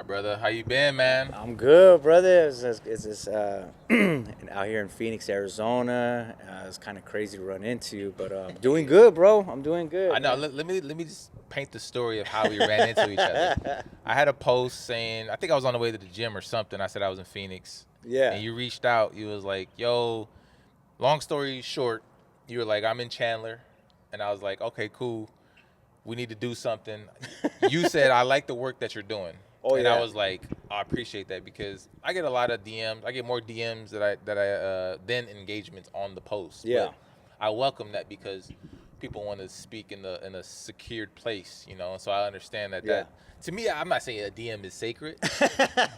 brother? How you been, man? I'm good, brother. It's out here in Phoenix, Arizona. It's kind of crazy to run into you, but I'm doing good, bro. I'm doing good, I know. man. Let me just paint the story of how we ran into each other. I had a post saying I think I was on the way to the gym or something. I said I was in Phoenix, Yeah. and you reached out. You was like, "Yo." Long story short, you were like, "I'm in Chandler," and I was like, "Okay, cool. We need to do something." You said, "I like the work that you're doing." Oh And I yeah. was like, I appreciate that because I get a lot of DMs. I get more DMs that I than engagements on the post. Yeah. But I welcome that because people want to speak in a secured place, you know. So I understand that Yeah. to me, I'm not saying a DM is sacred,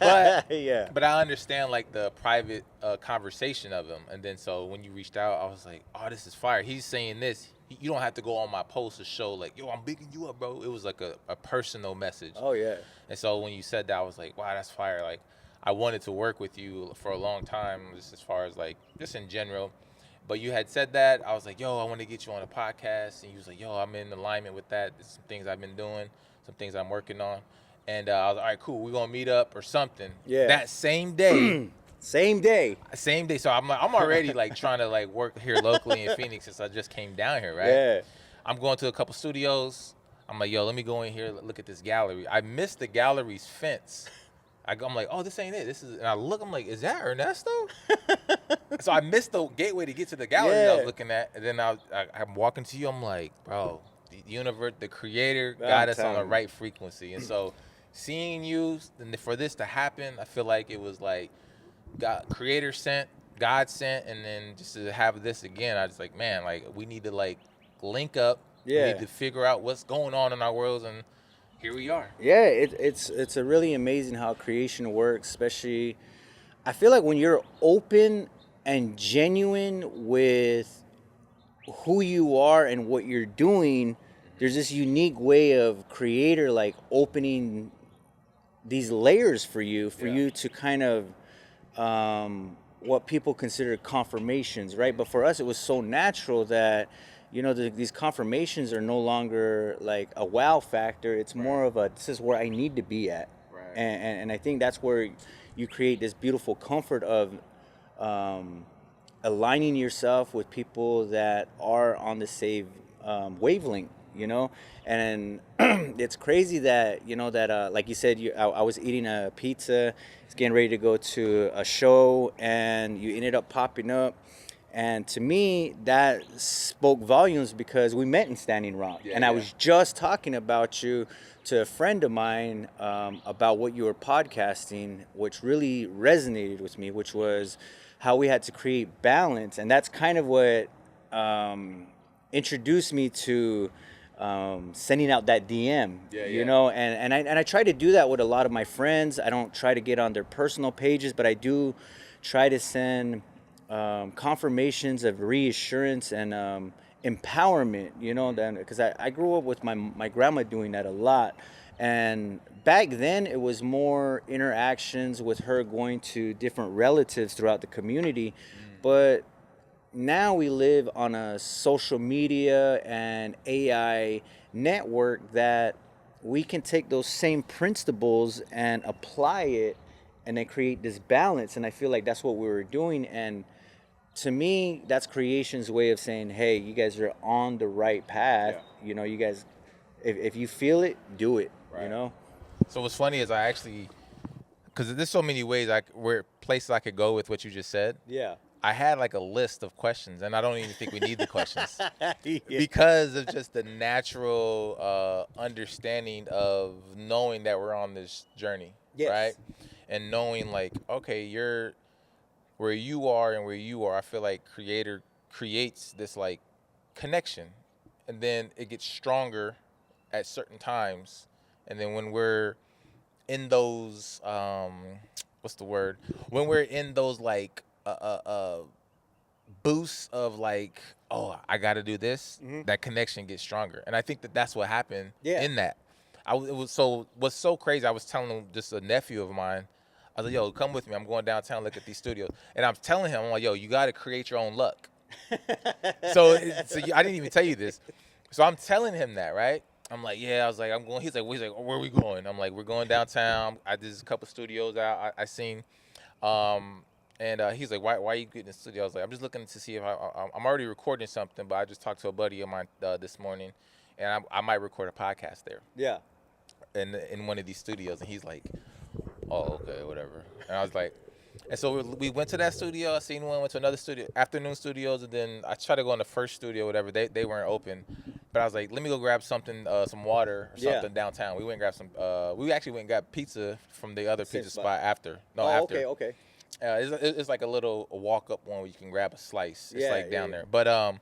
but Yeah. but I understand like the private conversation of him. And then so when you reached out, I was like, oh, this is fire. He's saying this. You don't have to go on my post to show like, yo, I'm bigging you up, bro. It was like a personal message. Oh yeah. And so when you said that, I was like, wow, that's fire. Like, I wanted to work with you for a long time, just as far as like, just in general. But you had said that. I was like, yo, I want to get you on a podcast. And you was like, yo, I'm in alignment with that. There's some things I've been doing, some things I'm working on. And I was like, all right, cool. We're going to meet up or something. Yeah. That same day. Same day. Same day. So I'm already like trying to like work here locally in Phoenix since I just came down here, right? Yeah. I'm going to a couple studios. I'm like, yo, let me go in here, look at this gallery. I missed the gallery's fence. I'm like, oh, this ain't it. This is, and I look, I'm like, is that Ernesto? So I missed the gateway to get to the gallery that I was looking at. And then I'm walking to you. I'm like, bro, the universe, the creator got us on the right frequency. And so seeing you, and for this to happen, I feel like it was like God, creator sent, God sent, and then just to have this again, I was like, man, like we need to like link up. Yeah. We need to figure out what's going on in our worlds, and here we are. Yeah. It's a really amazing how creation works, especially. I feel like when you're open and genuine with who you are and what you're doing, there's this unique way of creator like opening these layers for you to kind of what people consider confirmations, right? But for us, it was so natural that these confirmations are no longer like a wow factor. It's more of a this is where I need to be at, Right. and I think that's where you create this beautiful comfort of aligning yourself with people that are on the same wavelength, and it's crazy that like you said, I was eating a pizza, it's getting ready to go to a show, and you ended up popping up, and to me that spoke volumes because we met in Standing Rock, and I was just talking about you to a friend of mine about what you were podcasting, which really resonated with me, which was how we had to create balance. And that's kind of what introduced me to sending out that DM, and I try to do that with a lot of my friends. I don't try to get on their personal pages, but I do try to send confirmations of reassurance and empowerment, then because I grew up with my grandma doing that a lot. And back then it was more interactions with her going to different relatives throughout the community. But now we live on a social media and AI network that we can take those same principles and apply it and then create this balance. And I feel like that's what we were doing. And to me, that's creation's way of saying, hey, you guys are on the right path. You guys, if you feel it, do it, So what's funny is I actually, because there's so many ways where places I could go with what you just said. Yeah. I had like a list of questions, and I don't even think we need the questions because of just the natural understanding of knowing that we're on this journey, right? And knowing like, okay, you're where you are and where you are. I feel like creator creates this like connection, and then it gets stronger at certain times, and then when we're in those what's the word? When we're in those like boosts of like, oh, I got to do this. That connection gets stronger, and I think that's what happened in that. What's so crazy. I was telling just a nephew of mine. I was like, yo, come with me. I'm going downtown, look at these studios, and I'm telling him, I'm like, yo, you got to create your own luck. I didn't even tell you this. So I'm telling him that, right? I'm like, yeah. I was like, I'm going. He's like, where are we going? I'm like, we're going downtown. There's a couple studios I seen. And he's like, why are you getting in the studio? I was like, I'm just looking to see if I'm already recording something, but I just talked to a buddy of mine this morning, and I might record a podcast there. Yeah. In one of these studios, and he's like, oh, okay, whatever. And I was like, and so we went to that studio. I seen one, went to another studio, afternoon studios, and then I tried to go in the first studio, whatever. They weren't open, but I was like, let me go grab something, some water or something downtown. We went and grabbed some. We actually went and got pizza from the other pizza spot after. No, after. Okay. It's like a little walk up one where you can grab a slice. It's like down there. But I'm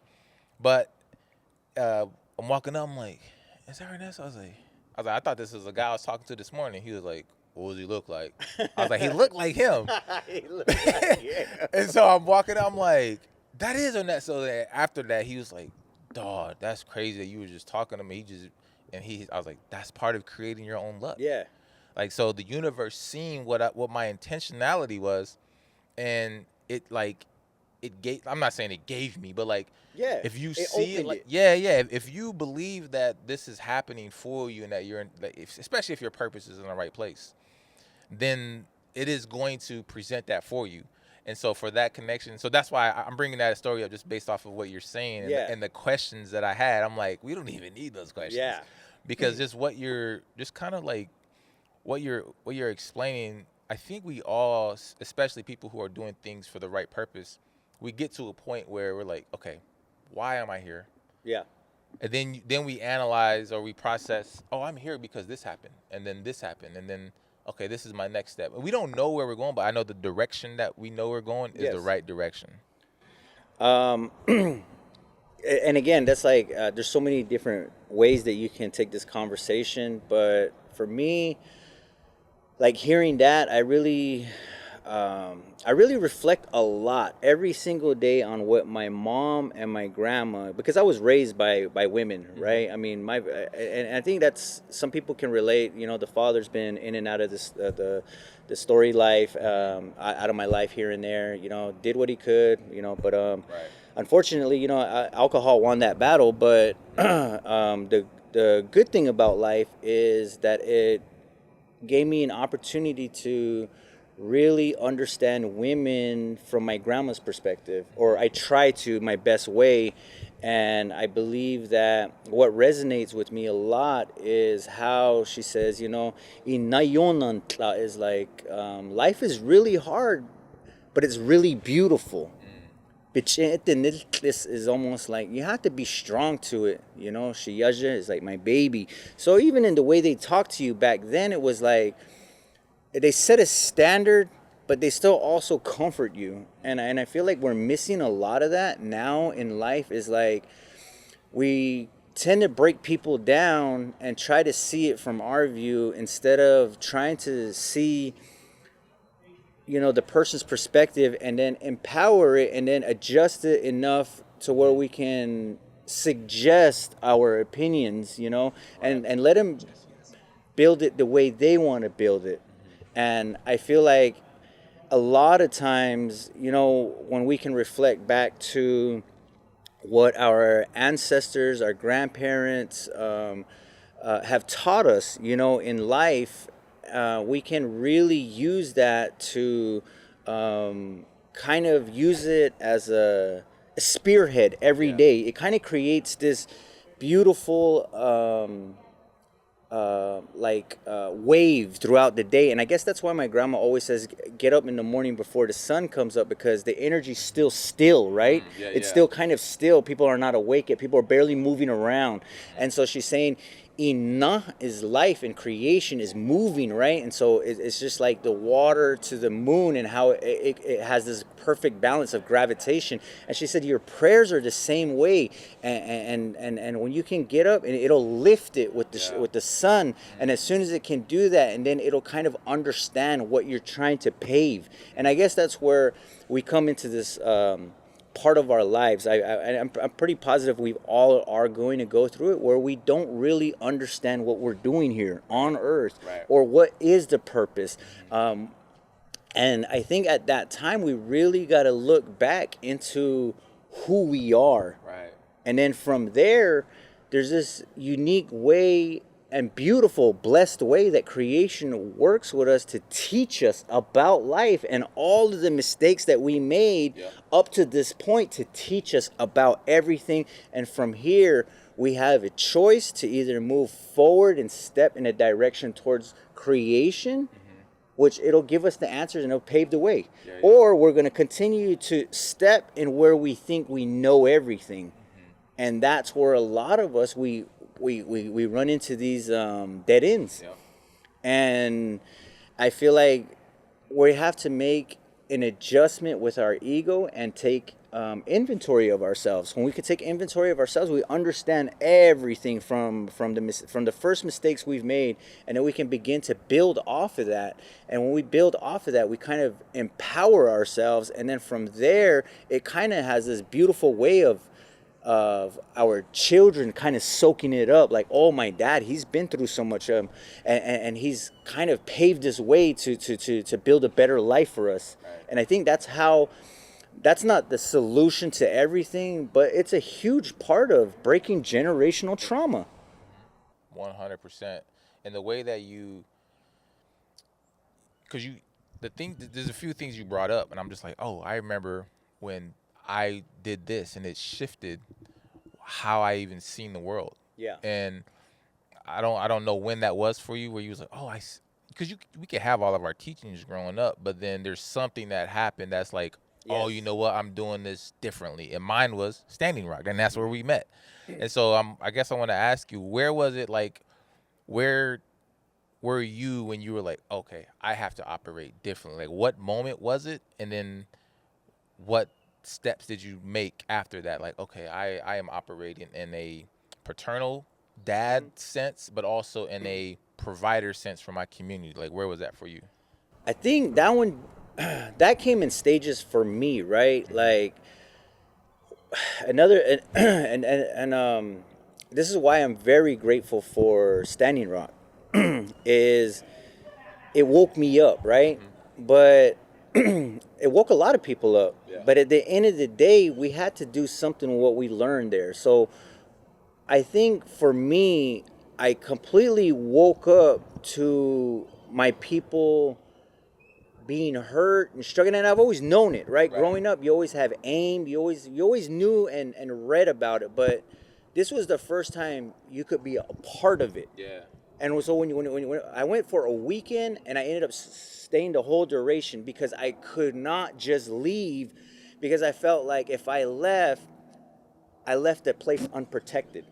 walking up. I'm like, is that Ernesto? I was like, I thought this was a guy I was talking to this morning. He was like, what does he look like? I was like, he looked like him. He looked like him. And so I'm walking up, I'm like, that is Ernesto. So after that, he was like, dog, that's crazy that you were just talking to me. I was like, that's part of creating your own luck. Yeah. Like, so the universe seeing what my intentionality was, and it gave. I'm not saying it gave me, but like, yeah, if you see it, like, if you believe that this is happening for you and that you're, especially if your purpose is in the right place, then it is going to present that for you. And so for that connection, so that's why I'm bringing that story up just based off of what you're saying and the questions that I had. I'm like, we don't even need those questions, because just what you're just kind of like what you're explaining. I think we all, especially people who are doing things for the right purpose, we get to a point where we're like, okay, why am I here? Yeah. And then we analyze or we process, oh, I'm here because this happened, and then this happened, and then, okay, this is my next step. We don't know where we're going, but I know the direction that we know we're going is the right direction. And again, that's like, there's so many different ways that you can take this conversation, but for me, like hearing that, I really reflect a lot every single day on what my mom and my grandma, because I was raised by women, right? I mean, and I think that's, some people can relate. You know, the father's been in and out of this the story life, out of my life here and there. You know, did what he could. You know, but unfortunately, you know, alcohol won that battle. But the good thing about life is that it gave me an opportunity to really understand women from my grandma's perspective, or I try to, my best way. And I believe that what resonates with me a lot is how she says, you know, inayonantla is like, life is really hard, but it's really beautiful. This is almost like you have to be strong to it, you know. Shiyaja is like my baby. So even in the way they talked to you back then, it was like they set a standard, but they still also comfort you. And I feel like we're missing a lot of that now in life. Is like we tend to break people down and try to see it from our view instead of trying to see, you know, the person's perspective, and then empower it and then adjust it enough to where we can suggest our opinions, you know, and let them build it the way they want to build it. And I feel like a lot of times, you know, when we can reflect back to what our ancestors, our grandparents have taught us, you know, in life, we can really use that to kind of use it as a spearhead every day. It kind of creates this beautiful wave throughout the day. And I guess that's why my grandma always says, get up in the morning before the sun comes up, because the energy's still, right? It's still kind of still. People are not awake yet. People are barely moving around. And so she's saying, Ina is life and creation is moving, right? And so it's just like the water to the moon, and how it has this perfect balance of gravitation. And she said your prayers are the same way, and when you can get up and it'll lift it with the sun, and as soon as it can do that, and then it'll kind of understand what you're trying to pave. And I guess that's where we come into this part of our lives. I'm pretty positive we all are going to go through it, where we don't really understand what we're doing here on earth, or what is the purpose. And I think at that time we really got to look back into who we are, and then from there there's this unique way and beautiful, blessed way that creation works with us to teach us about life and all of the mistakes that we made up to this point, to teach us about everything. And from here, we have a choice to either move forward and step in a direction towards creation, which it'll give us the answers and it'll pave the way. Or we're going to continue to step in where we think we know everything. And that's where a lot of us, we run into these dead ends. And I feel like we have to make an adjustment with our ego and take inventory of ourselves. When we can take inventory of ourselves, we understand everything from the first mistakes we've made, and then we can begin to build off of that. And when we build off of that, we kind of empower ourselves, and then from there, it kind of has this beautiful way of our children kind of soaking it up, like, oh, my dad, he's been through so much, and he's kind of paved his way to build a better life for us. And I think that's not the solution to everything, but it's a huge part of breaking generational trauma. 100%. And the way that there's a few things you brought up, and I'm just like, oh, I remember when I did this, and it shifted how I even seen the world. And I don't know when that was for you, where you was like, oh, because we could have all of our teachings growing up, but then there's something that happened that's like, oh, you know what, I'm doing this differently. And mine was Standing Rock, and that's where we met. And so I guess I want to ask you, where was it, like, where were you when you were like, okay, I have to operate differently? Like, what moment was it? And then what steps did you make after that? Like, okay, I am operating in a paternal dad sense, but also in a provider sense for my community. Like, where was that for you? I think that one, that came in stages for me, right? Like, another, and this is why I'm very grateful for Standing Rock, is it woke me up, right? But it woke a lot of people up. But at the end of the day, we had to do something with what we learned there. So I think for me, I completely woke up to my people being hurt and struggling, and I've always known it, right? Growing up, you always have aim, you always knew and read about it, but this was the first time you could be a part of it. And so when I went for a weekend, and I ended up staying the whole duration because I could not just leave, because I felt like if I left the place unprotected.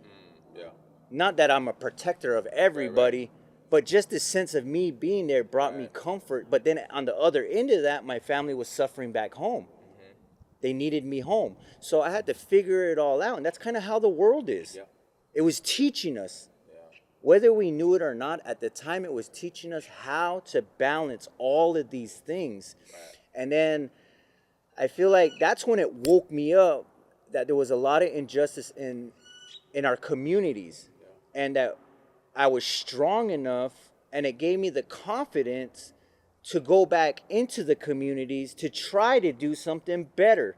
Not that I'm a protector of everybody, but just the sense of me being there brought me comfort. But then on the other end of that, my family was suffering back home. They needed me home. So I had to figure it all out. And that's kind of how the world is. It was teaching us. Whether we knew it or not, at the time it was teaching us how to balance all of these things. And then I feel like that's when it woke me up, that there was a lot of injustice in our communities, and that I was strong enough, and it gave me the confidence to go back into the communities to try to do something better.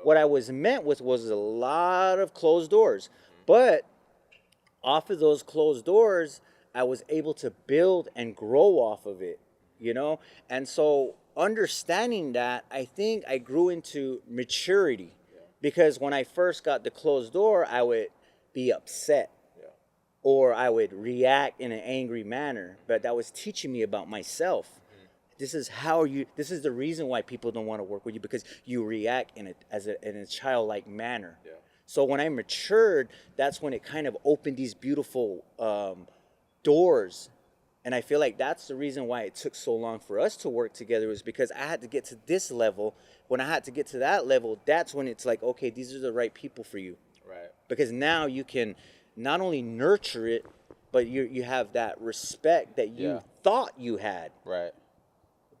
What I was met with was a lot of closed doors, but off of those closed doors, I was able to build and grow off of it, And so understanding that, I think I grew into maturity, because when I first got the closed door, I would be upset, or I would react in an angry manner, but that was teaching me about myself. This is the reason why people don't want to work with you, because you react in a childlike manner. So when I matured, that's when it kind of opened these beautiful doors. And I feel like that's the reason why it took so long for us to work together, was because I had to get to this level. When I had to get to that level, that's when it's like, okay, these are the right people for you. Because now you can not only nurture it, but you have that respect that you thought you had.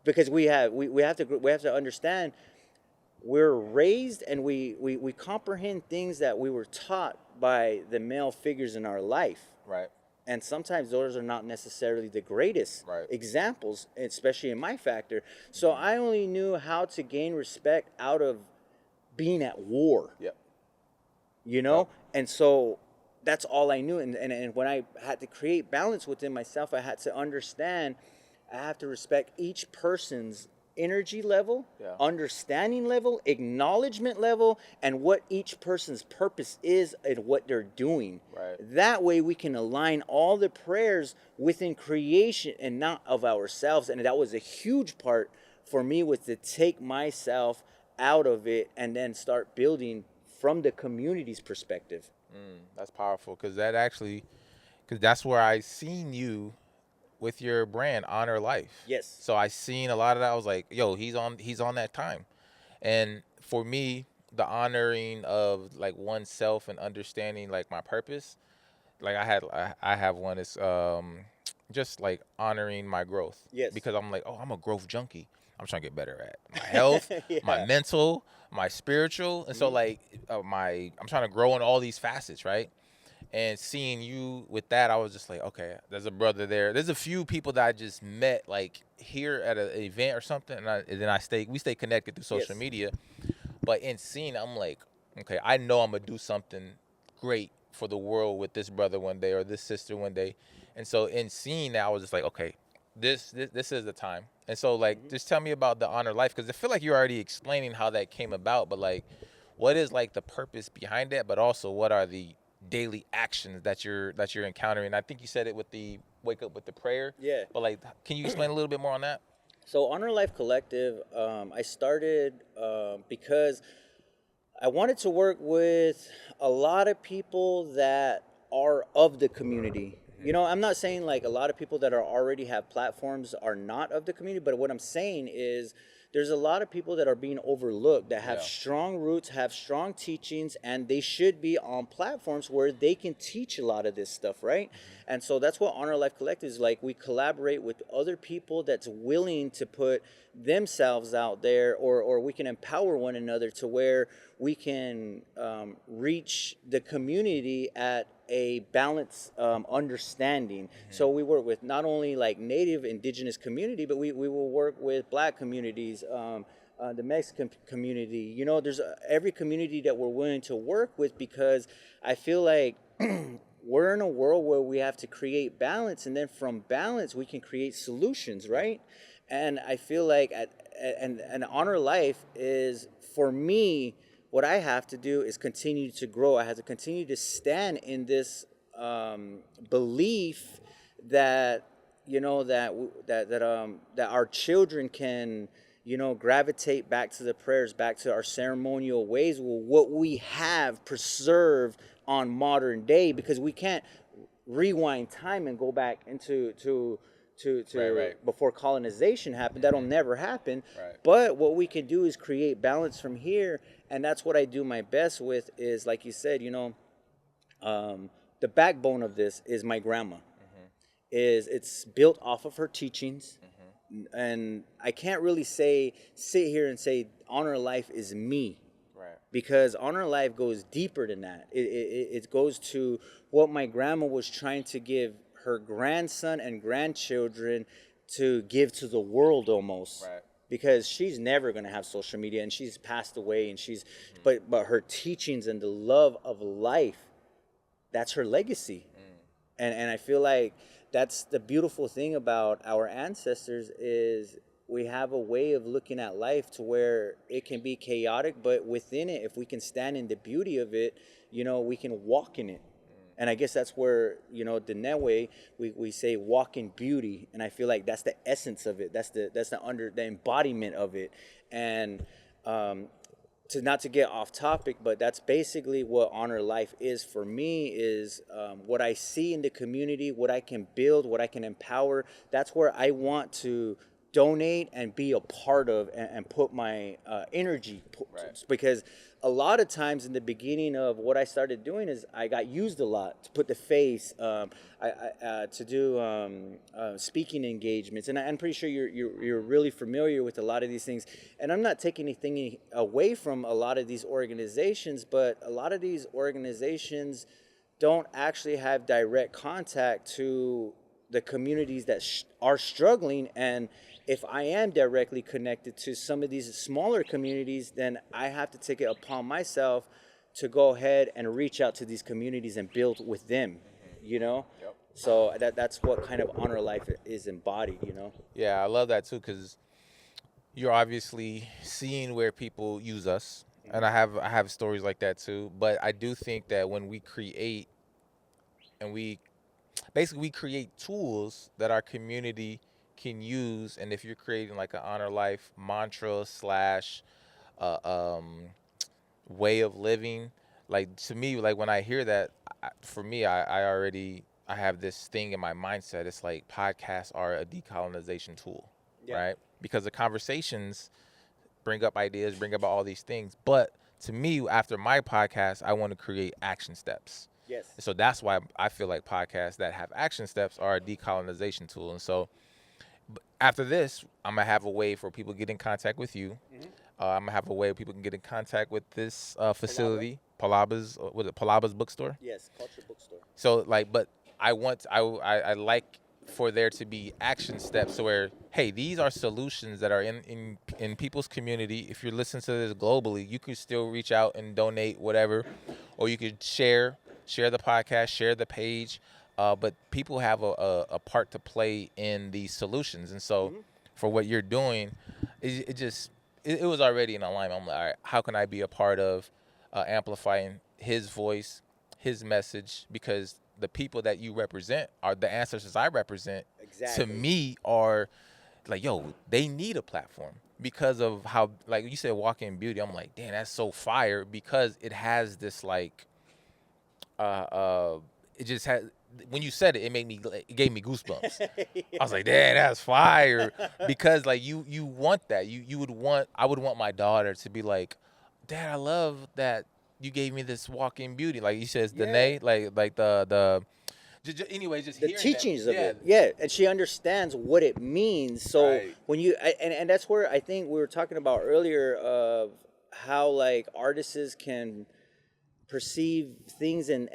Because we have to understand, we're raised and we comprehend things that we were taught by the male figures in our life. And sometimes those are not necessarily the greatest examples, especially in my factor. So I only knew how to gain respect out of being at war. And so that's all I knew. And when I had to create balance within myself, I had to understand I have to respect each person's energy level, understanding level, acknowledgement level, and what each person's purpose is and what they're doing. Right. That way we can align all the prayers within creation and not of ourselves. And that was a huge part for me, was to take myself out of it and then start building from the community's perspective. That's powerful, because that's where I seen you with your brand, Honor Life. Yes. So I seen a lot of that. I was like, yo, he's on that time. And for me, the honoring of like oneself and understanding like my purpose, like I have one is just like honoring my growth. Yes. Because I'm like, oh, I'm a growth junkie. I'm trying to get better at my health, my mental, my spiritual, and so like I'm trying to grow in all these facets, right? And seeing you with that, I was just like, okay, there's a brother there. There's a few people that I just met like here at an event or something, and then we stay connected through social media. But in seeing, I'm like, okay, I know I'm gonna do something great for the world with this brother one day or this sister one day. And so in seeing that, I was just like, okay, this is the time. And so like, just tell me about the Honor Life, because I feel like you're already explaining how that came about, but like, what is like the purpose behind that, but also what are the daily actions that you're encountering? I think you said it with the wake up with the prayer. Yeah. But like, can you explain a little bit more on that? So Honor Life Collective, I started because I wanted to work with a lot of people that are of the community. You know, I'm not saying like a lot of people that are already have platforms are not of the community, but what I'm saying is there's a lot of people that are being overlooked that have strong roots, have strong teachings, and they should be on platforms where they can teach a lot of this stuff, right? And so that's what Honor Life Collective is like. We collaborate with other people that's willing to put themselves out there, or we can empower one another to where we can reach the community at a balanced understanding. So we work with not only like native indigenous community, but we will work with black communities, the Mexican community. You know, there's every community that we're willing to work with, because I feel like we're in a world where we have to create balance, and then from balance we can create solutions, right? And I feel like and Honor Life is, for me, what I have to do is continue to grow. I have to continue to stand in this belief that, you know, that our children can, you know, gravitate back to the prayers, back to our ceremonial ways, what we have preserved on modern day, because we can't rewind time and go back into before colonization happened. That'll never happen. But what we can do is create balance from here, and that's what I do my best with. Is like you said, you know, the backbone of this is my grandma. It's built off of her teachings, and I can't really sit here and say Honor Life is me. Because Honor Life goes deeper than that. It goes to what my grandma was trying to give her grandson and grandchildren to give to the world almost. Because she's never going to have social media, and she's passed away, and but her teachings and the love of life, that's her legacy. And I feel like that's the beautiful thing about our ancestors, is we have a way of looking at life to where it can be chaotic, but within it, if we can stand in the beauty of it, you know, we can walk in it. And I guess that's where, you know, the Newe, we say walk in beauty. And I feel like that's the essence of it. That's the embodiment of it. And not to get off topic, but that's basically what Honor Life is for me, is what I see in the community, what I can build, what I can empower. That's where I want to donate and be a part of, and put my energy. Because a lot of times in the beginning of what I started doing is I got used a lot to put the face, to do speaking engagements, and I'm pretty sure you're really familiar with a lot of these things. And I'm not taking anything away from a lot of these organizations, but a lot of these organizations don't actually have direct contact to the communities that are struggling. And if I am directly connected to some of these smaller communities, then I have to take it upon myself to go ahead and reach out to these communities and build with them, you know? Yep. So that's what kind of honor life is embodied, you know? Yeah, I love that too, because you're obviously seeing where people use us, and I have stories like that too. But I do think that when we create, and we basically we create tools that our community can use, and if you're creating like an honor life mantra slash uh, um, way of living, like to me, like when I hear that, for me, I already I have this thing in my mindset. It's like podcasts are a decolonization tool, right? Because the conversations bring up ideas, bring about all these things. But to me, after my podcast, I want to create action steps. Yes. So that's why I feel like podcasts that have action steps are a decolonization tool. And so after this, I'm gonna have a way for people to get in contact with you. I'm gonna have a way people can get in contact with this facility, Palaba's, was it Palaba's bookstore? Yes, culture bookstore. So like, but I like for there to be action steps where, hey, these are solutions that are in people's community. If you're listening to this globally, you could still reach out and donate whatever, or you could share the podcast, share the page. But people have a part to play in these solutions, and so for what you're doing, it was already in alignment. I'm like, all right, how can I be a part of amplifying his voice, his message? Because the people that you represent are the ancestors I represent. Exactly. To me, are like, yo, they need a platform because of how, like you said, walking beauty. I'm like, damn, that's so fire, because it has this like, it just has. When you said it, it gave me goosebumps. Yeah. I was like, damn, that's fire, because like you want that. I would want my daughter to be like, Dad, I love that you gave me this walking beauty. Like you said, it's Danae, like the anyway, just the hearing teachings that. of it. Yeah, and she understands what it means. So Right. when you and that's where I think we were talking about earlier of how like artists can perceive things and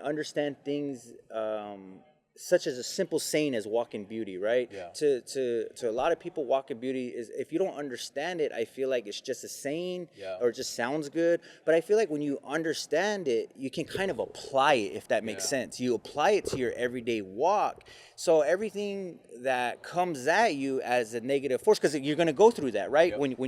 understand things, such as a simple saying as walking beauty, right? Yeah. To a lot of people, walking beauty is, if you don't understand it, I feel like it's just a saying, Yeah. or it just sounds good. But I feel like when you understand it, you can kind of apply it, if that makes sense. You apply it to your everyday walk. So everything that comes at you as a negative force, because you're going to go through that, right? Yep.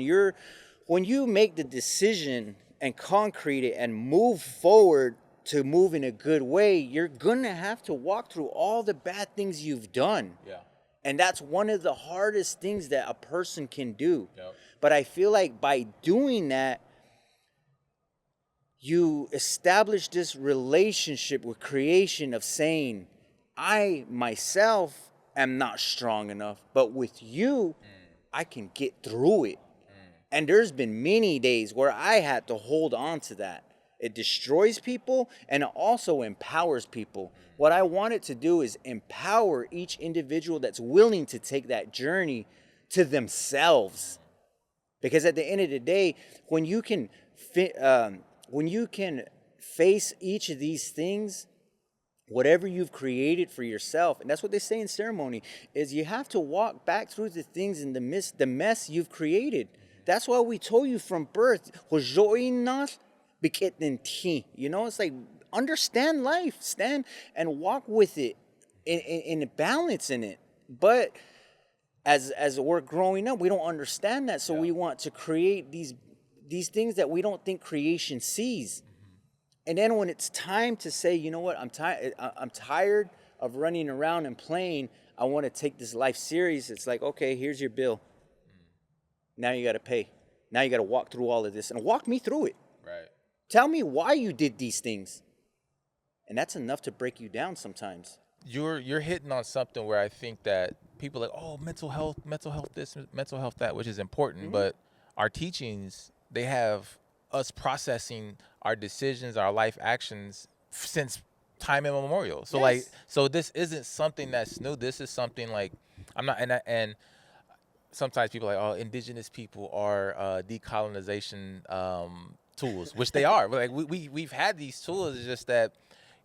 When you make the decision and concrete it and move forward to move in a good way, you're gonna have to walk through all the bad things you've done. Yeah. And that's one of the hardest things that a person can do. Yep. But I feel like by doing that, you establish this relationship with creation of saying, I myself am not strong enough, but with you, I can get through it. And there's been many days where I had to hold on to that. It destroys people and it also empowers people. What I wanted to do is empower each individual that's willing to take that journey to themselves. Because at the end of the day, when you can face each of these things, whatever you've created for yourself, and that's what they say in ceremony, is you have to walk back through the things in the mess you've created. That's why we told you from birth, you know, it's like, understand life, stand and walk with it in balance in it. But as we're growing up, we don't understand that. So we want to create these things that we don't think creation sees. And then when it's time to say, you know what, I'm tired of running around and playing, I want to take this life serious. It's like, okay, here's your bill. Now you got to pay. Now you got to walk through all of this and walk me through it. Right. Tell me why you did these things. And that's enough to break you down sometimes. You're hitting on something where I think that people are like, oh, mental health this, mental health that, which is important. But our teachings, they have us processing our decisions, our life actions since time immemorial. So so this isn't something that's new. This is something like, and sometimes people are like, oh, indigenous people are decolonization tools, which they are. Like we've had these tools. It's just that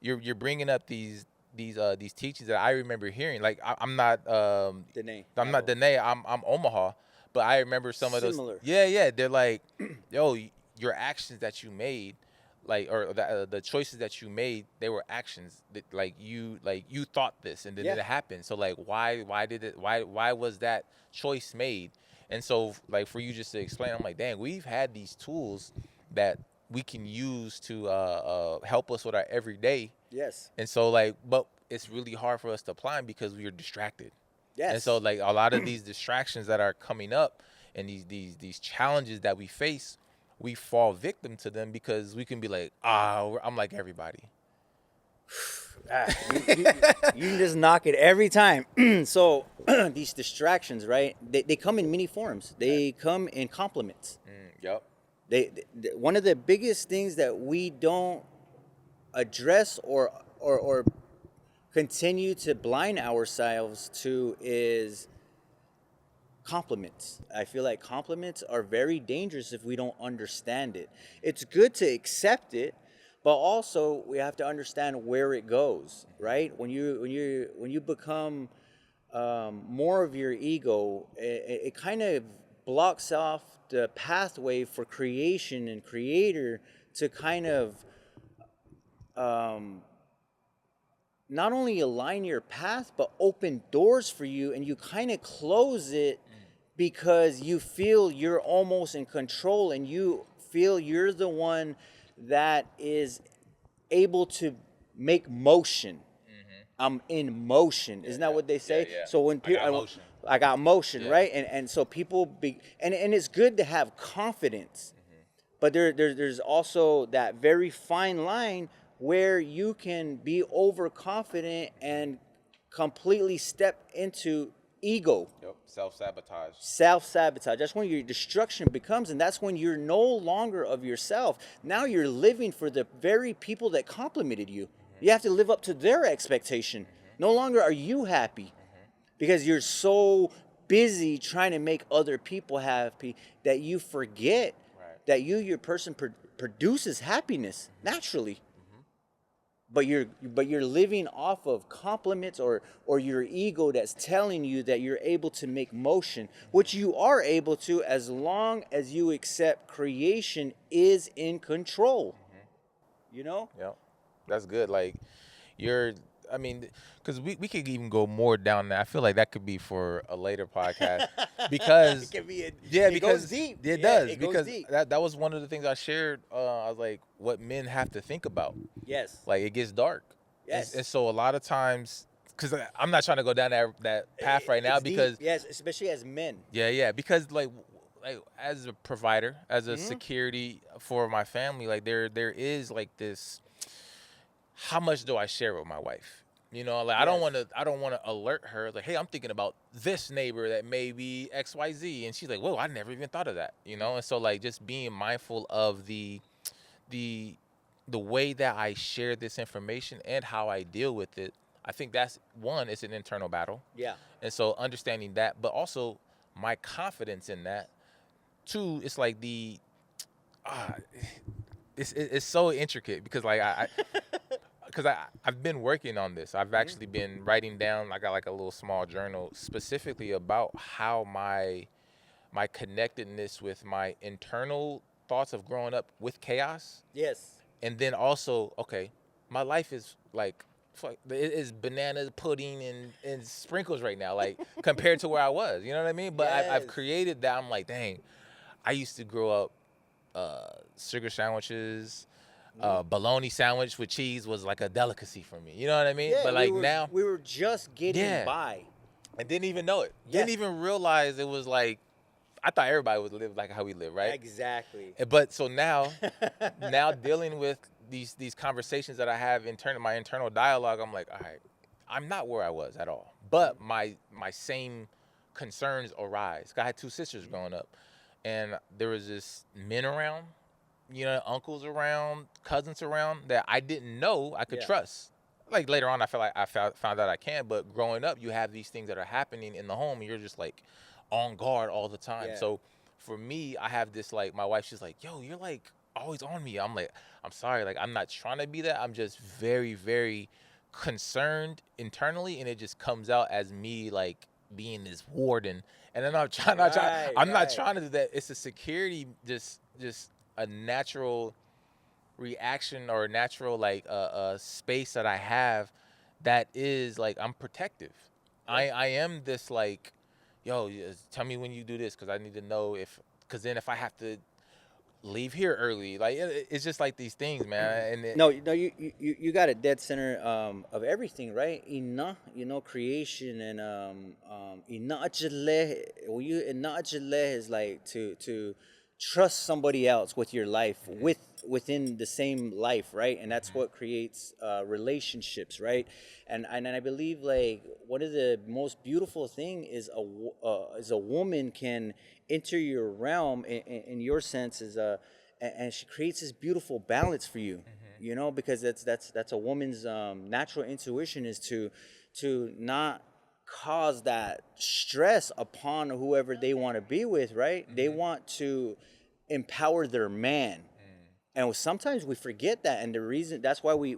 you're bringing up these teachings that I remember hearing. Like I'm not Danae. I'm not Danae. I'm Omaha, but I remember some of those. Similar. Yeah. They're like, yo, your actions that you made the choices that you made, they were actions that you thought this and then it happened. So like why was that choice made? And so like for you just to explain, I'm like, dang, we've had these tools that we can use to help us with our everyday. Yes. And so like, but it's really hard for us to apply them because we are distracted. Yes. And so like a lot of these distractions that are coming up and these challenges that we face, we fall victim to them because we can be like, I'm like everybody. You just knock it every time. So these distractions, right? They come in many forms. They come in compliments. Yep. They one of the biggest things that we don't address or continue to blind ourselves to is compliments. I feel like compliments are very dangerous if we don't understand it. It's good to accept it, but also we have to understand where it goes, right? When you become more of your ego, it kind of blocks off the pathway for creation and creator to kind of not only align your path but open doors for you, and you kind of close it because you feel you're almost in control and you feel you're the one that is able to make motion. I'm in motion. Isn't that what they say? Yeah. So when people, I got motion, right? And so people and it's good to have confidence, but there's also that very fine line where you can be overconfident and completely step into ego. Yep. Self-sabotage. Self-sabotage. That's when your destruction becomes, and that's when you're no longer of yourself. Now you're living for the very people that complimented you. You have to live up to their expectation. No longer are you happy because you're so busy trying to make other people happy that you forget that your person produces happiness naturally. But you're living off of compliments or your ego that's telling you that you're able to make motion, which you are able to as long as you accept creation is in control. You know? Yep. That's good. Like because we could even go more down that. I feel like that could be for a later podcast because it goes deep. It does. It goes deep. That was one of the things I shared. I was like, what men have to think about. Yes. Like it gets dark. Yes. And so a lot of times, because I'm not trying to go down that path right now because yes, especially as men. Yeah, because like as a provider, as a security for my family, like there is like this. How much do I share with my wife? You know, like I don't want to alert her like, hey, I'm thinking about this neighbor that may be XYZ, and she's like, whoa, I never even thought of that. You know, and so like just being mindful of the way that I share this information and how I deal with it. I think that's one, it's an internal battle. Yeah. And so understanding that, but also my confidence in that. Two, it's like it's so intricate because like I've been working on this. I've actually been writing down. I got like a little small journal specifically about how my connectedness with my internal thoughts of growing up with chaos. Yes. And then also, okay, my life is like it is bananas, pudding, and sprinkles right now, like compared to where I was. You know what I mean? But I've created that. I'm like, dang, I used to grow up sugar sandwiches. Bologna sandwich with cheese was like a delicacy for me. You know what I mean? Yeah, but like now we were just getting by. I didn't even know it. Yeah. Didn't even realize it was like I thought everybody would live like how we live, right? Exactly. But so now dealing with these conversations that I have my internal dialogue, I'm like, all right, I'm not where I was at all. But my same concerns arise. I had two sisters growing up, and there was just men around. You know, uncles around, cousins around that I didn't know I could trust. Like later on, I felt like I found out I can. But growing up, you have these things that are happening in the home, and you're just like on guard all the time. Yeah. So for me, I have this like my wife. She's like, "Yo, you're like always on me." I'm like, "I'm sorry. Like I'm not trying to be that. I'm just very, very concerned internally, and it just comes out as me like being this warden." And then I'm not trying to do that. It's a security just a natural reaction or natural like space that I have that is like I'm protective. I am this like, yo, tell me when you do this because I need to know because then if I have to leave here early, like it's just like these things, man. And No, you got a dead center of everything, right? Creation and inajale is like to trust somebody else with your life, within the same life, right? And that's what creates relationships, right? And I believe like one of the most beautiful thing is a woman can enter your realm in your sense is and she creates this beautiful balance for you, because that's a woman's natural intuition is to not cause that stress upon whoever they want to be with, right? They want to empower their man. And sometimes we forget that, and the reason that's why we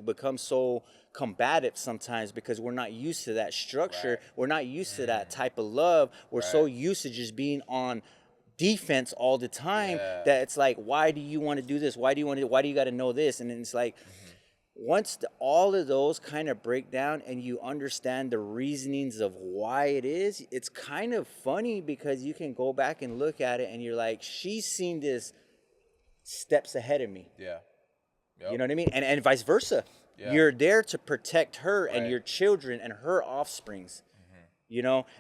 become so combative sometimes, because we're not used to that structure. Right. We're not used to that type of love. We're so used to just being on defense all the time that it's like, why do you want to do this? Why do you got to know this? And then it's like, once all of those kind of break down and you understand the reasonings of why it is, it's kind of funny because you can go back and look at it and you're like, she's seen this steps ahead of me. Yeah. You know what I mean? And vice versa. Yeah. You're there to protect her and your children and her offsprings.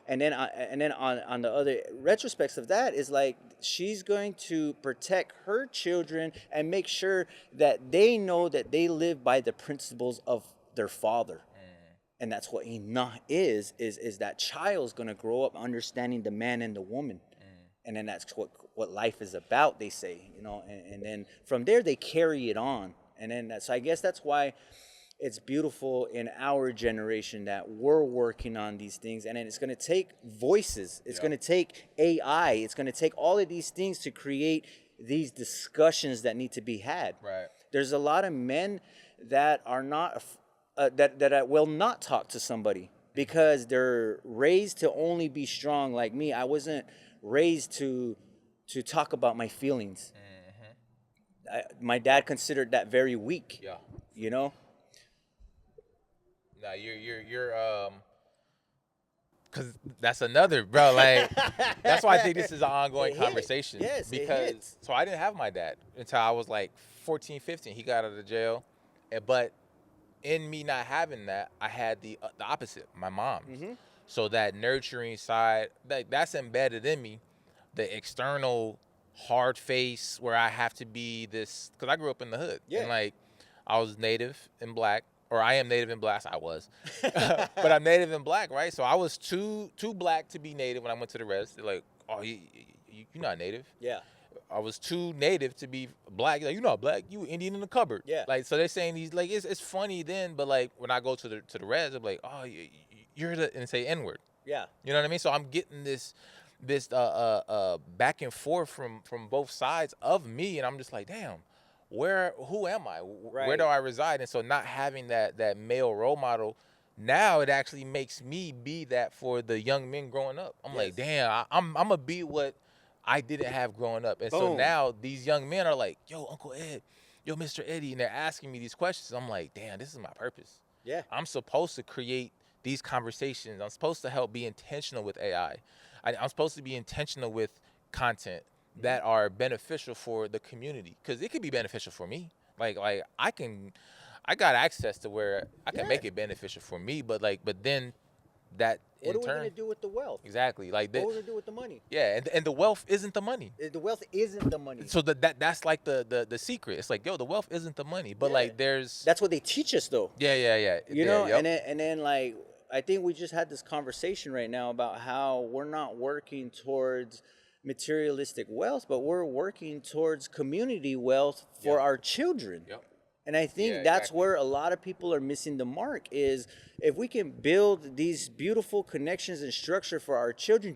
And then on the other retrospects of that is like she's going to protect her children and make sure that they know that they live by the principles of their father. And that's what Ina is that child's going to grow up understanding the man and the woman. And then that's what life is about, they say, and then from there they carry it on. And then I guess that's why it's beautiful in our generation that we're working on these things. And then it's going to take voices. It's going to take AI. It's going to take all of these things to create these discussions that need to be had. Right. There's a lot of men that are not, that will not talk to somebody because they're raised to only be strong like me. I wasn't raised to talk about my feelings. My dad considered that very weak. Yeah. Now you're because that's another, bro. Like that's why I think this is an ongoing conversation. Yes, because so I didn't have my dad until I was like 14, 15. He got out of jail, but in me not having that, I had the opposite, my mom. So that nurturing side, that's embedded in me. The external hard face where I have to be this, because I grew up in the hood. And like I was native and black. Or I am native and black. I was, but I'm native and black, right? So I was too black to be native when I went to the res. They're like, "Oh, you're not native." Yeah. I was too native to be black. Like, you're not black. You Indian in the cupboard. Yeah. Like, so they're saying these, like, it's funny then, but like when I go to the res, they're like, "Oh, you're the," and say N-word. Yeah. You know what I mean? So I'm getting this back and forth from both sides of me, and I'm just like, damn. Who am I? Where do I reside? And so not having that male role model, now it actually makes me be that for the young men growing up. I'm like, damn, I'm gonna be what I didn't have growing up. And so now these young men are like, yo, Uncle Ed, yo, Mr. Eddie, and they're asking me these questions. I'm like, damn, this is my purpose. Yeah. I'm supposed to create these conversations. I'm supposed to help be intentional with AI. I'm supposed to be intentional with content that are beneficial for the community, because it could be beneficial for me. Like I got access to where I can make it beneficial for me, but then that what are we gonna do with the wealth? Exactly. Like what are we gonna do with the money? Yeah, and the wealth isn't the money. The wealth isn't the money. So that's like the secret. It's like, yo, the wealth isn't the money, but like that's what they teach us though. Yeah. And then like I think we just had this conversation right now about how we're not working towards materialistic wealth, but we're working towards community wealth for our children. And I think that's where a lot of people are missing the mark, is if we can build these beautiful connections and structure for our children,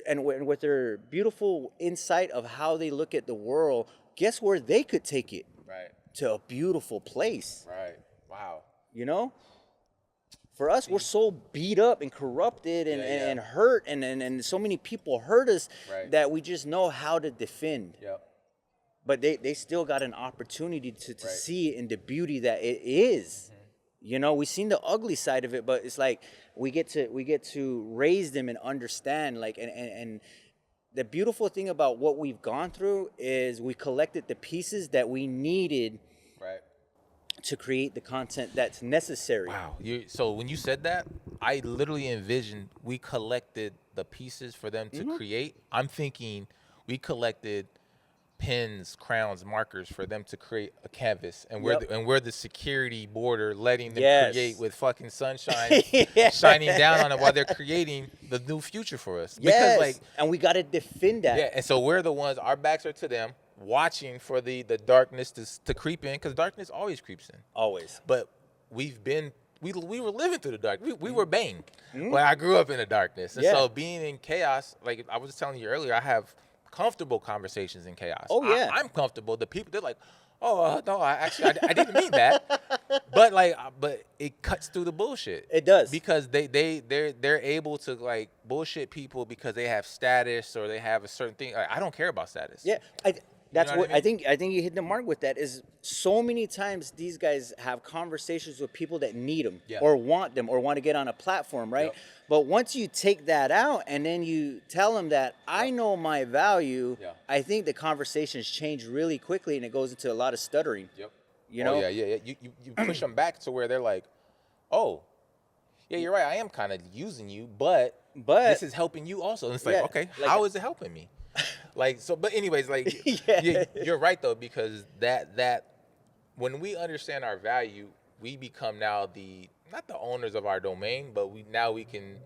and with their beautiful insight of how they look at the world, guess where they could take it? Right. To a beautiful place. Right. Wow. For us, we're so beat up and corrupted and hurt, and so many people hurt us that we just know how to defend. but they still got an opportunity to see it in the beauty that it is. You know, we've seen the ugly side of it, but it's like we get to raise them and understand, like, and the beautiful thing about what we've gone through is we collected the pieces that we needed to create the content that's necessary. Wow. So when you said that, I literally envisioned we collected the pieces for them to create. I'm thinking we collected pens, crowns, markers for them to create a canvas, and we're the security border, letting them create with fucking sunshine shining down on it while they're creating the new future for us. Yes, Because like, and we got to defend that. yeah, and so we're the ones. Our backs are to them, watching for the darkness to creep in, because darkness always creeps in. Always. But we were living through the dark. We were bang. Like, I grew up in the darkness, and so being in chaos, like I was telling you earlier, I have comfortable conversations in chaos. Oh yeah, I'm comfortable. The people, they're like, oh no, I didn't mean that. But it cuts through the bullshit. It does, because they're able to like bullshit people because they have status or they have a certain thing. Like, I don't care about status. Yeah, that's what I mean? I think you hit the mark with that. Is so many times these guys have conversations with people that need them or want them or want to get on a platform, right? But once you take that out and then you tell them that I know my value, I think the conversations change really quickly and it goes into a lot of stuttering. You know? You push them back to where they're like, oh, yeah, you're right. I am kind of using you, but this is helping you also. And it's like, okay, like, how is it helping me? Like, so, but anyways, like, you're right though, because that when we understand our value, we become now not the owners of our domain, but we can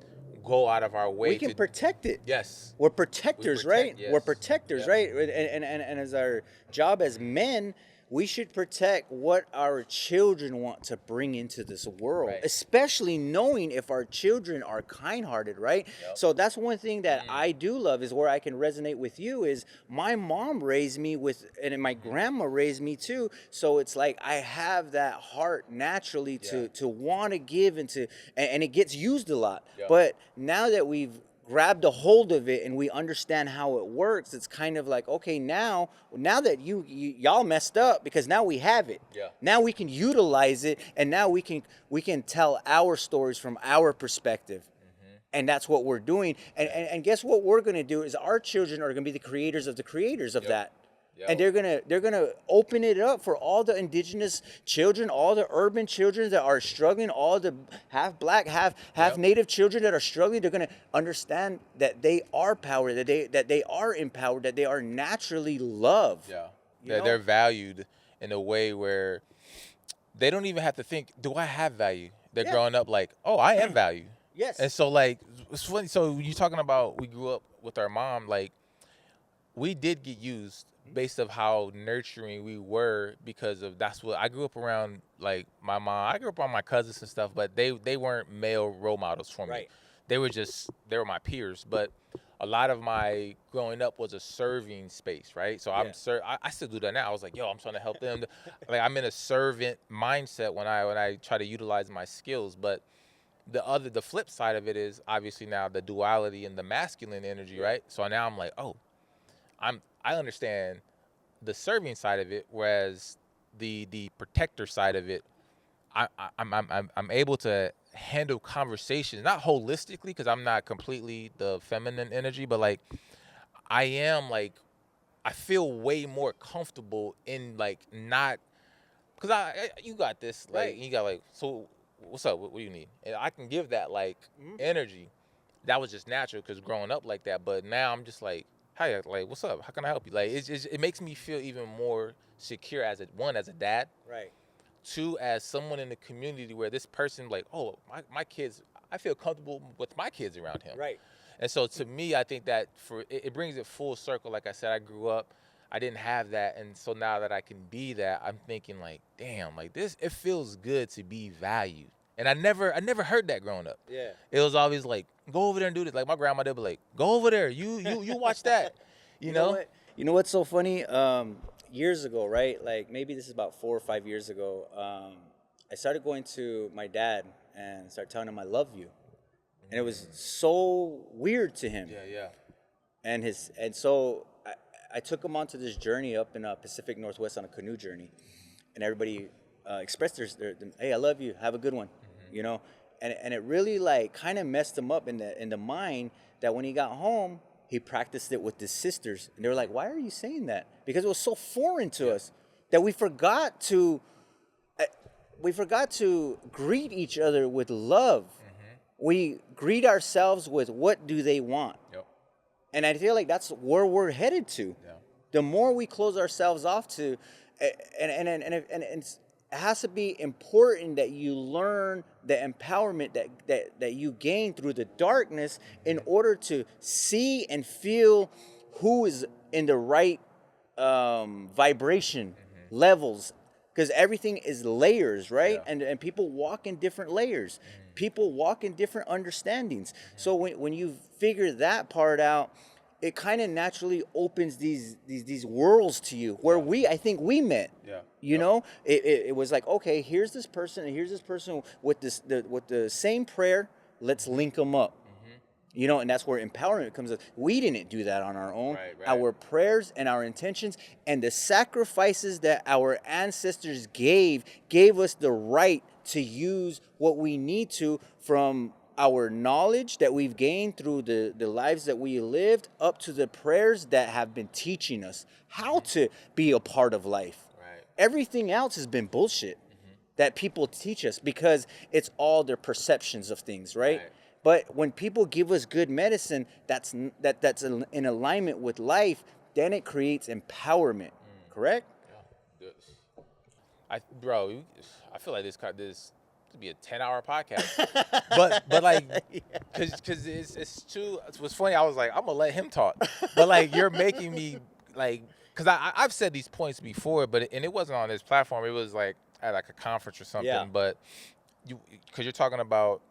go out of our way. We can protect it. Yes, we're protectors, right? Yes. We're protectors, right? And as our job as men, we should protect what our children want to bring into this world, especially knowing if our children are kind-hearted, right? So that's one thing that I do love, is where I can resonate with you, is my mom raised me with, and my grandma raised me too. So it's like I have that heart naturally to want to give and it gets used a lot. But now that we've grabbed a hold of it and we understand how it works, it's kind of like, okay, now that y'all messed up, because now we have it. Now we can utilize it, and now we can tell our stories from our perspective. And that's what we're doing. And guess what we're going to do is our children are going to be the creators of that. And they're gonna open it up for all the indigenous children, all the urban children that are struggling, all the half black, half native children that are struggling. They're gonna understand that they are powered, that they are empowered, that they are naturally loved. That they're valued in a way where they don't even have to think, do I have value? They're growing up like, oh, I am value. Yes. And so like, it's funny. So you're talking about, we grew up with our mom, like, we did get used based of how nurturing we were, because of that's what I grew up around. Like, my mom, I grew up on my cousins and stuff, but they weren't male role models for me. They were my peers. But a lot of my growing up was a serving space, right? So I still do that now. I was like, yo, I'm trying to help them. Like, I'm in a servant mindset when I try to utilize my skills. But the flip side of it is obviously now the duality and the masculine energy, right? So now I'm like, oh, I understand the serving side of it, whereas the protector side of it, I'm able to handle conversations, not holistically, because I'm not completely the feminine energy, but like I feel way more comfortable in like not, because you got this, like you got like, so what's up? What do you need? And I can give that like energy. That was just natural because growing up like that, but now I'm just like, hi, like, what's up? How can I help you? Like, it makes me feel even more secure as a dad. Two, as someone in the community where this person, like, oh, my kids, I feel comfortable with my kids around him. And so to me, I think that it brings it full circle. Like I said, I grew up, I didn't have that. And so now that I can be that, I'm thinking like, damn, like this, it feels good to be valued. And I never heard that growing up. It was always like, go over there and do this. Like, my grandma, they'd be like, go over there. You watch that. You know? You know what's so funny? Years ago, right? Like, maybe this is about 4 or 5 years ago. I started going to my dad and started telling him I love you. And it was so weird to him. And so I took them onto this journey up in Pacific Northwest on a canoe journey, and everybody expressed their hey, I love you, have a good one, you know, and it really like kind of messed him up in the mind that when he got home, he practiced it with his sisters, and they were like, why are you saying that? Because it was so foreign to us that we forgot to greet each other with love. We greet ourselves with what do they want. Yep. And I feel like that's where we're headed to. Yeah. The more we close ourselves off to, and it has to be important that you learn the empowerment that you gain through the darkness in order to see and feel who is in the right vibration levels. Because everything is layers, right? Yeah. And people walk in different layers. People walk in different understandings. So when you figure that part out, it kind of naturally opens these worlds to you where I think we met. Yeah. You know, it was like, okay, here's this person and here's this person with the same prayer. Let's link them up. You know, and that's where empowerment comes in. We didn't do that on our own. Right. Our prayers and our intentions and the sacrifices that our ancestors gave us the right to use what we need to from our knowledge that we've gained through the lives that we lived up to the prayers that have been teaching us how to be a part of life. Right. Everything else has been bullshit that people teach us because it's all their perceptions of things, right? But when people give us good medicine that's in alignment with life, then it creates empowerment. Correct? Yeah. I feel like this could be a 10-hour podcast. but like, cause it's too. What's funny? I was like, I'm gonna let him talk, but like you're making me like, cause I've said these points before, but it wasn't on this platform. It was like at like a conference or something. Yeah. But cause you're talking about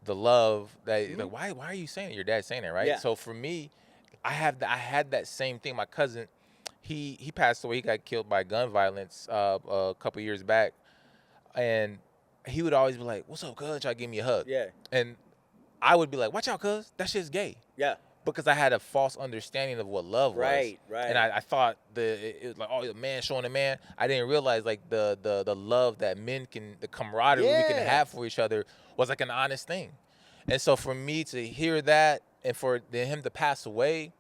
the love that like why are you saying it? Your dad's saying it, right? Yeah. So for me, I had that same thing. My cousin, he passed away. He got killed by gun violence a couple years back, and he would always be like, "What's up, cuz?" Try to give me a hug. Yeah. And I would be like, "Watch out, cuz. That shit's gay." Yeah. Because I had a false understanding of what love was. Right. And I thought it was like, oh, a man showing a man. I didn't realize like the love that men can, the camaraderie we can have for each other was like an honest thing. And so for me to hear that and for him to pass away,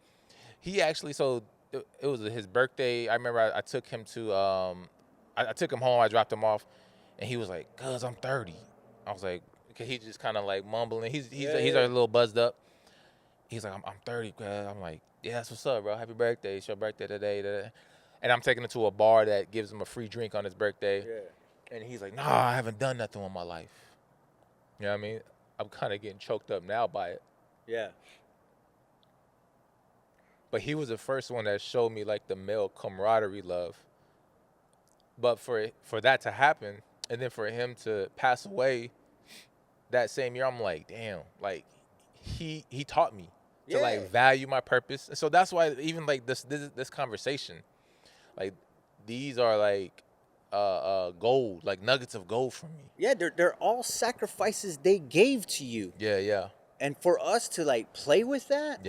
he actually, so it was his birthday. I remember I took him to, I took him home. I dropped him off and he was like, cuz I'm 30. I was like, okay, he just kind of like mumbling. He's a little buzzed up. He's like, I'm 30, cuz. I'm like, yeah, that's what's up, bro. Happy birthday. It's your birthday today. And I'm taking him to a bar that gives him a free drink on his birthday. Yeah. And he's like, nah, I haven't done nothing with my life. You know what I mean? I'm kind of getting choked up now by it. Yeah. But he was the first one that showed me like the male camaraderie love. But for that to happen, and then for him to pass away that same year, I'm like, damn, like he taught me to like value my purpose. And so that's why even like this conversation, like these are like gold, like nuggets of gold for me. Yeah, they're all sacrifices they gave to you. Yeah. And for us to like play with that,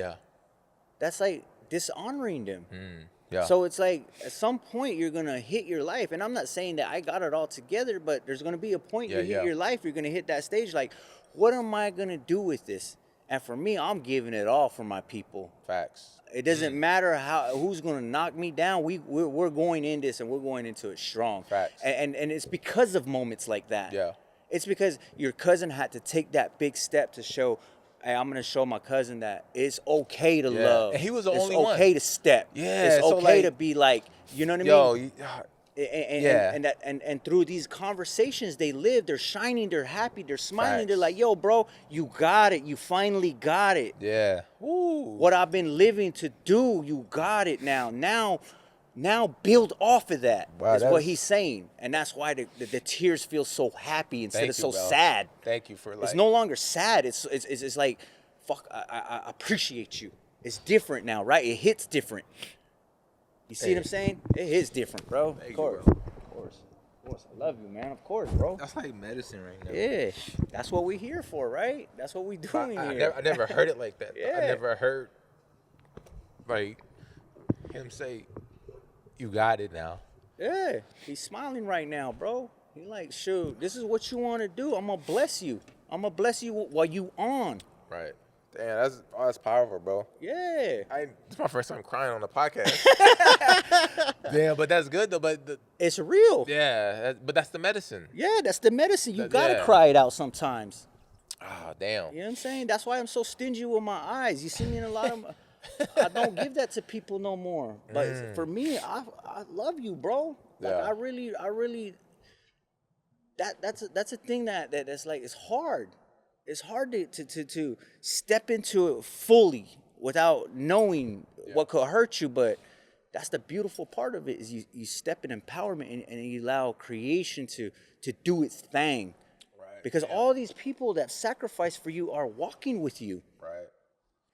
that's like dishonoring them. Yeah. So it's like at some point you're gonna hit your life, and I'm not saying that I got it all together, but there's gonna be a point you hit your life. You're gonna hit that stage like, what am I gonna do with this? And for me, I'm giving it all for my people. Facts. It doesn't matter who's gonna knock me down. We're going in this, and we're going into it strong. Facts. And it's because of moments like that. Yeah. It's because your cousin had to take that big step to show, hey, I'm gonna show my cousin that it's okay to love. And he was the only one. It's okay to step. Yeah. It's so okay like, to be like, you know what I mean? Yo, And through these conversations they live, they're shining, they're happy, they're smiling. Facts. They're like, yo, bro, you got it. You finally got it. Yeah. Woo. What I've been living to do, you got it now. Now build off of that. Wow, is what he's saying. And that's why the tears feel so happy instead of so sad. Thank you for like. It's no longer sad. It's like, fuck, I appreciate you. It's different now, right? It hits different. You see what I'm saying? It is different, bro. Thank Of course. You, bro. Of course. I love you, man. Of course, bro. That's like medicine right now. Yeah. That's what we're here for, right? That's what we doing here. I never heard it like that. Yeah. I never heard like him say, "You got it now." Yeah, he's smiling right now, bro. He like, shoot, this is what you want to do. I'm gonna bless you. I'm gonna bless you while you on. Right. Damn, that's powerful, bro. Yeah. It's my first time crying on the podcast. Damn, but that's good though. But it's real. Yeah, but that's the medicine. Yeah, that's the medicine. You gotta cry it out sometimes. Ah, damn. You know what I'm saying? That's why I'm so stingy with my eyes. You see me in a lot of. I don't give that to people no more. But for me, I love you, bro. Like I really. That's a thing that's like it's hard. It's hard to step into it fully without knowing what could hurt you. But that's the beautiful part of it is you step in empowerment and you allow creation to do its thing. Right. Because all these people that sacrifice for you are walking with you. Right.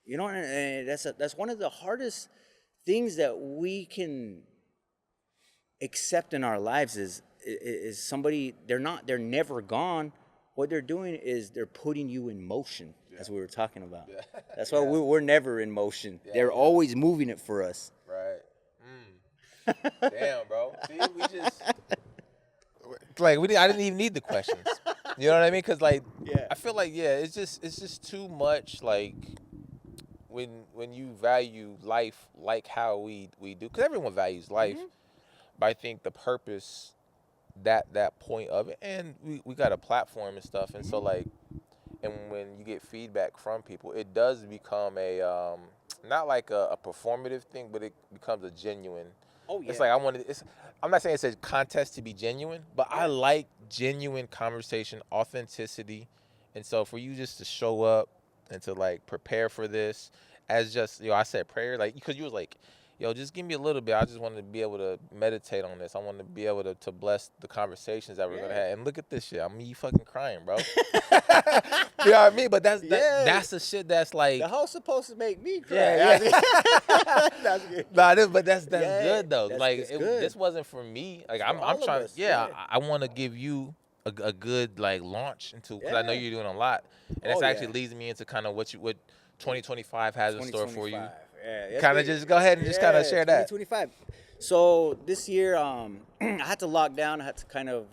You know, and that's one of the hardest things that we can accept in our lives is somebody they're never gone. What they're doing is they're putting you in motion, as we were talking about. Yeah. That's why we're never in motion. Yeah, they're always moving it for us. Right. Damn, bro. See, we just like I didn't even need the questions. You know what I mean? Because I feel like it's just too much. Like when you value life like how we do, because everyone values life, but I think the purpose. That point of it, and we got a platform and stuff, and so and when you get feedback from people, it does become a not like a performative thing, but it becomes a genuine. Oh yeah. It's like I'm not saying it's a contest to be genuine, but I like genuine conversation, authenticity, and so for you just to show up and to prepare for this as just I said prayer because you was like. Yo, just give me a little bit. I just wanted to be able to meditate on this. I want to be able to bless the conversations that we're gonna have. And look at this shit. I mean, you fucking crying, bro. You know what I mean? But that's the shit that's like. The host supposed to make me cry. Yeah. That's good. But that's good though. That's good. This wasn't for me. I'm trying. I want to give you a good launch into because I know you're doing a lot, and that's actually leads me into kind of what 2025 has in store for you. Yeah, kind of just go ahead and just kind of share that. 2025. So this year, I had to lock down. I had to kind of,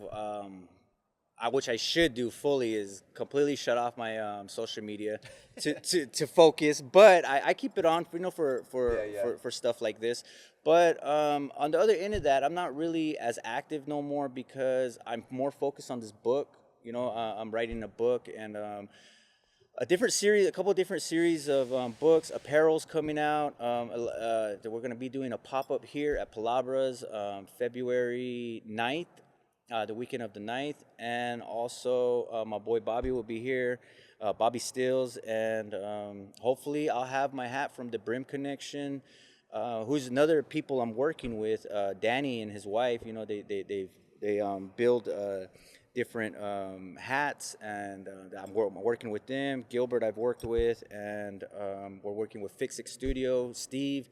which I should do fully, is completely shut off my social media to focus. But I keep it on, for stuff like this. But on the other end of that, I'm not really as active no more because I'm more focused on this book. I'm writing a book and. A couple of different series of books. Apparel's coming out. We're going to be doing a pop-up here at Palabras February 9th, the weekend of the 9th. And also my boy Bobby will be here, Bobby Stills. And hopefully I'll have my hat from the Brim Connection, who's another people I'm working with, Danny and his wife. They build... different hats, and I'm working with them. Gilbert I've worked with, and we're working with Fix It Studio. Steve,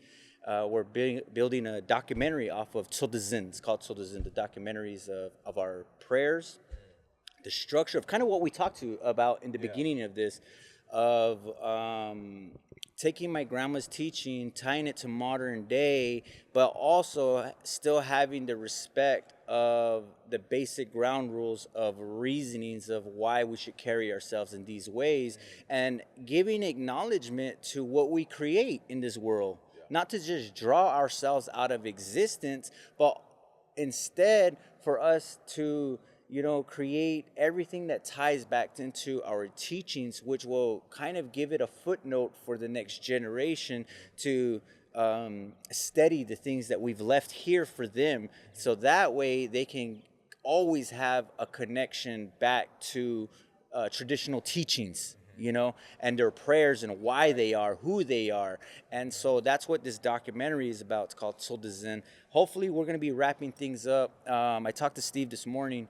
we're building a documentary off of Tzoldazin. It's called Tzoldazin, the documentaries of our prayers, the structure of kind of what we talked about in the beginning of this, of taking my grandma's teaching, tying it to modern day, but also still having the respect of the basic ground rules of reasonings of why we should carry ourselves in these ways, and giving acknowledgement to what we create in this world. Not to just draw ourselves out of existence, but instead for us to create everything that ties back into our teachings, which will kind of give it a footnote for the next generation to steady the things that we've left here for them. So that way they can always have a connection back to traditional teachings, and their prayers and why they are, who they are. And so that's what this documentary is about. It's called Tzoldazin. Hopefully we're going to be wrapping things up. I talked to Steve this morning.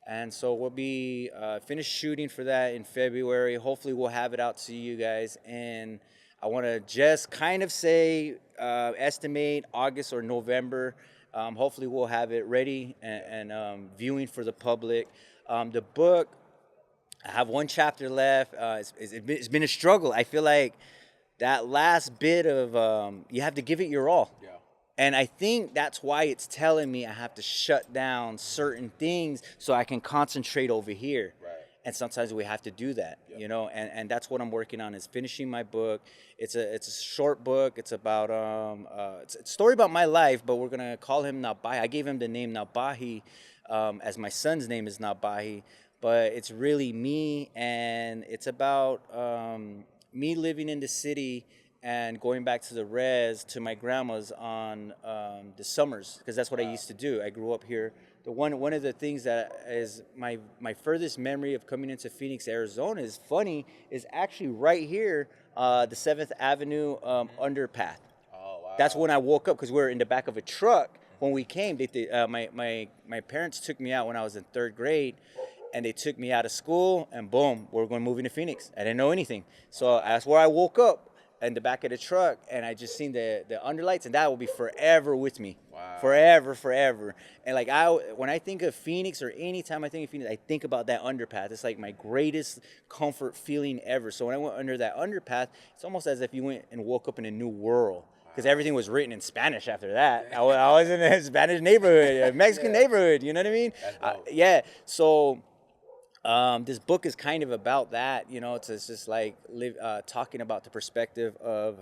And so we'll be finished shooting for that in February. Hopefully we'll have it out to you guys. And I want to just kind of say, estimate August or November. Hopefully we'll have it ready and viewing for the public. The book, I have one chapter left. It's been a struggle. I feel like that last bit of, you have to give it your all. Yeah. And I think that's why it's telling me I have to shut down certain things so I can concentrate over here. Right. And sometimes we have to do that, you know, and that's what I'm working on, is finishing my book. It's a short book. It's about it's a story about my life, but we're gonna call him Nabahi. I gave him the name Nabahi, as my son's name is Nabahi, but it's really me, and it's about me living in the city and going back to the res to my grandma's on the summers, because that's what I used to do. I grew up here. The one of the things that is my furthest memory of coming into Phoenix, Arizona, is funny, is actually right here, the 7th Avenue underpath. Oh, wow. That's when I woke up, because we were in the back of a truck when we came. My parents took me out when I was in 3rd grade, and they took me out of school, and boom, we're going to move into Phoenix. I didn't know anything. So that's where I woke up, in the back of the truck, and I just seen the underlights, and that will be forever with me. Wow. Forever. And like when I think of Phoenix, or anytime I think of Phoenix, I think about that underpath. It's like my greatest comfort feeling ever. So when I went under that underpath, it's almost as if you went and woke up in a new world, because everything was written in Spanish after that. I was in a Spanish neighborhood, a Mexican neighborhood, you know what I mean? Yeah. So this book is kind of about that, you know. It's just like talking about the perspective of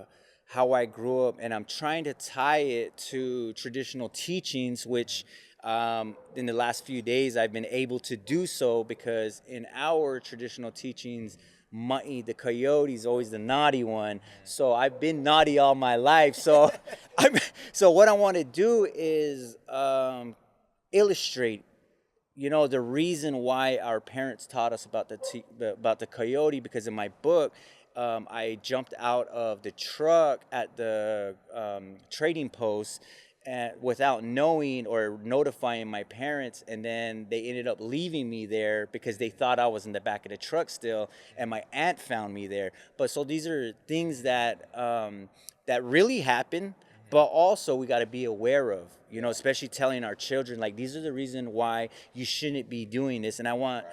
how I grew up, and I'm trying to tie it to traditional teachings, which in the last few days I've been able to do so, because in our traditional teachings, Ma'i, the coyote, is always the naughty one. So I've been naughty all my life. So so what I want to do is illustrate, you know, the reason why our parents taught us about the coyote, because in my book, I jumped out of the truck at the trading post without knowing or notifying my parents, and then they ended up leaving me there because they thought I was in the back of the truck still, and my aunt found me there. But so these are things that that really happen, but also we got to be aware of, you know, especially telling our children, like, these are the reason why you shouldn't be doing this. And I want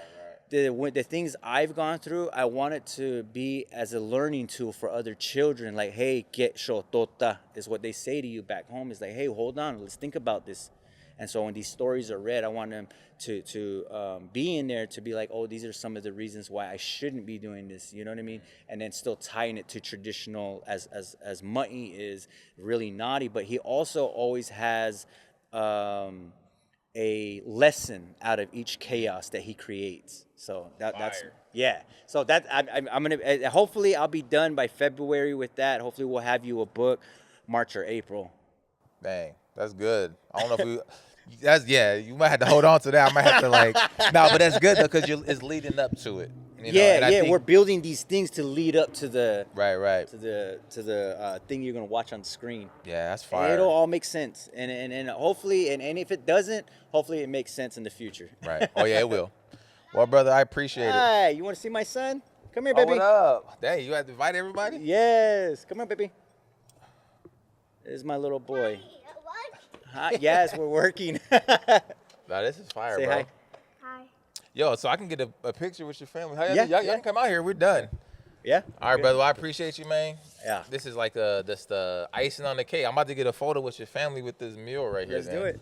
the things I've gone through, I want it to be as a learning tool for other children. Like, hey, get shotota is what they say to you back home. Is like, hey, hold on, let's think about this. And so when these stories are read, I want them to be in there, to be like, oh, these are some of the reasons why I shouldn't be doing this. You know what I mean? And then still tying it to traditional, as Ma'i is really naughty, but he also always has a lesson out of each chaos that he creates. So that's yeah. So that I'm gonna hopefully I'll be done by February with that. Hopefully we'll have you a book March or April. Dang, that's good. I don't know if we. You might have to hold on to that. I might have to but that's good though, because it's leading up to it. You know? And I think, we're building these things to lead up to the right to the thing you're gonna watch on the screen. Yeah, that's fire. It'll all make sense, and hopefully, and if it doesn't, hopefully it makes sense in the future. Right. Oh yeah, it will. Well, brother, I appreciate it. Hi, you want to see my son? Come here, baby. What up? Dang, you have to invite everybody? Yes, come on, baby. This is my little boy. Hi. Yes, we're working. Nah, this is fire, Say bro. hi. Hi. Yo, so I can get a picture with your family. Yeah, Y'all can come out here. We're done. Yeah. All right, brother. Well, I appreciate you, man. Yeah. This is like the icing on the cake. I'm about to get a photo with your family with this mural right here. Let's do it.